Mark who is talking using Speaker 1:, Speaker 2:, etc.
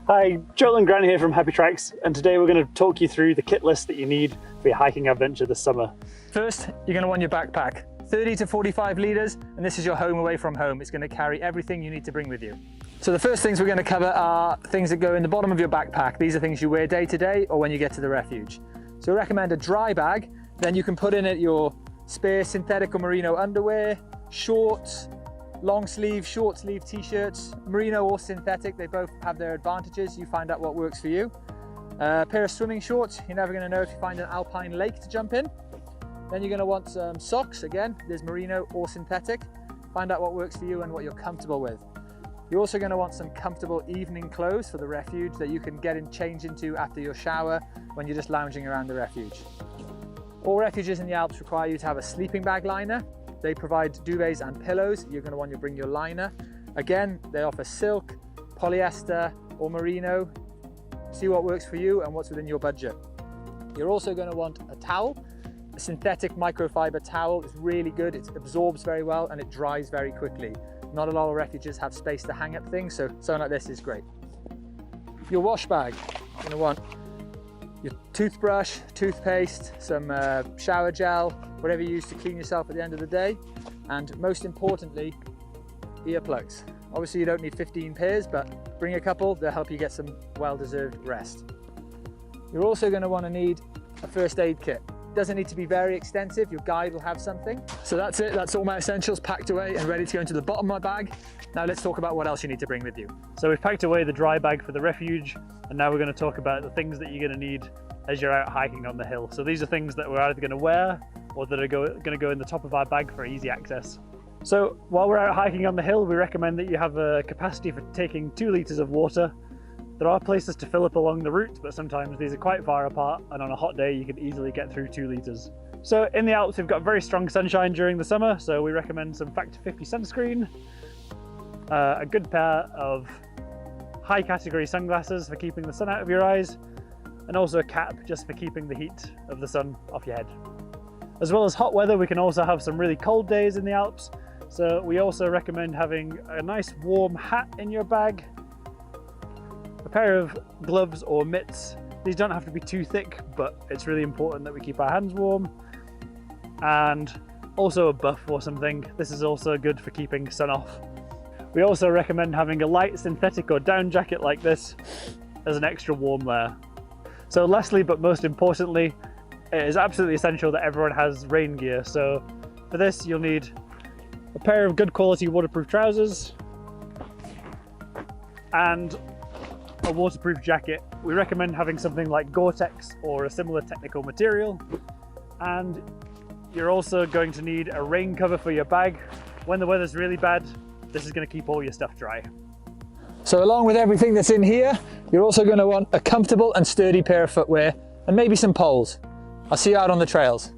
Speaker 1: Hi, Joel and Granny here from Happy Tracks, and today we're going to talk you through the kit list that you need for your hiking adventure this summer.
Speaker 2: First, you're going to want your backpack. 30 to 45 litres, and this is your home away from home. It's going to carry everything you need to bring with you. So the first things we're going to cover are things that go in the bottom of your backpack. These are things you wear day to day or when you get to the refuge. So we recommend a dry bag, then you can put in it your spare synthetic or merino underwear, shorts, long sleeve, short sleeve t-shirts, merino or synthetic, they both have their advantages. You find out what works for you. A pair of swimming shorts, you're never going to know if you find an alpine lake to jump in. Then you're going to want some socks, again, there's merino or synthetic. Find out what works for you and what you're comfortable with. You're also going to want some comfortable evening clothes for the refuge that you can get and change into after your shower when you're just lounging around the refuge. All refuges in the Alps require you to have a sleeping bag liner. They provide duvets and pillows. You're going to want to bring your liner. Again, they offer silk, polyester or merino. See what works for you and what's within your budget. You're also going to want a towel. A synthetic microfiber towel is really good. It absorbs very well and it dries very quickly. Not a lot of refuges have space to hang up things, so something like this is great. Your wash bag. You're going to want your toothbrush, toothpaste, some shower gel, whatever you use to clean yourself at the end of the day, and most importantly, earplugs. Obviously you don't need 15 pairs, but bring a couple, they'll help you get some well-deserved rest. You're also going to want to need a first aid kit. Doesn't need to be very extensive, your guide will have something. So that's it, that's all my essentials packed away and ready to go into the bottom of my bag. Now let's talk about what else you need to bring with you.
Speaker 1: So we've packed away the dry bag for the refuge, and now we're going to talk about the things that you're going to need as you're out hiking on the hill. So these are things that we're either going to wear or that are going to go in the top of our bag for easy access. So while we're out hiking on the hill, we recommend that you have a capacity for taking 2 litres of water. There are places to fill up along the route, but sometimes these are quite far apart, and on a hot day you can easily get through 2 litres. So in the Alps we've got very strong sunshine during the summer, so we recommend some Factor 50 sunscreen, a good pair of high category sunglasses for keeping the sun out of your eyes, and also a cap just for keeping the heat of the sun off your head. As well as hot weather, we can also have some really cold days in the Alps, so we also recommend having a nice warm hat in your bag, a pair of gloves or mitts. These don't have to be too thick, but it's really important that we keep our hands warm, and also a buff or something. This is also good for keeping sun off. We also recommend having a light synthetic or down jacket like this as an extra warm layer. So lastly, but most importantly, it is absolutely essential that everyone has rain gear. So for this, you'll need a pair of good quality waterproof trousers and a waterproof jacket. We recommend having something like Gore-Tex or a similar technical material. And you're also going to need a rain cover for your bag. When the weather's really bad, this is going to keep all your stuff dry.
Speaker 2: So along with everything that's in here, you're also going to want a comfortable and sturdy pair of footwear and maybe some poles. I'll see you out on the trails.